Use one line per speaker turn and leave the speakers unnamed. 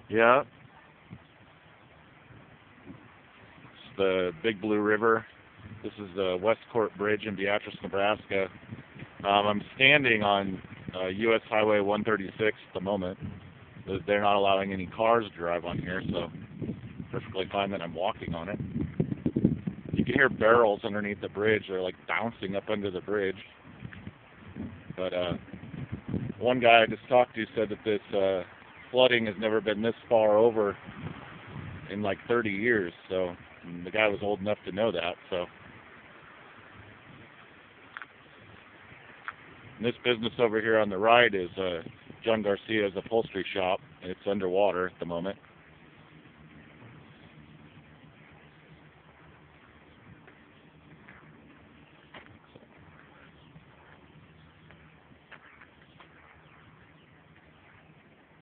Yeah, it's the Big Blue River. This is the West Court Bridge in Beatrice, Nebraska. I'm standing on U.S. Highway 136 at the moment. They're not allowing any cars to drive on here, so perfectly fine that I'm walking on it. You can hear barrels underneath the bridge. They're like bouncing up under the bridge. But one guy I just talked to said that this flooding has never been this far over in like 30 years. So the guy was old enough to know that. So and this business over here on the right is John Garcia's upholstery shop. It's underwater at the moment.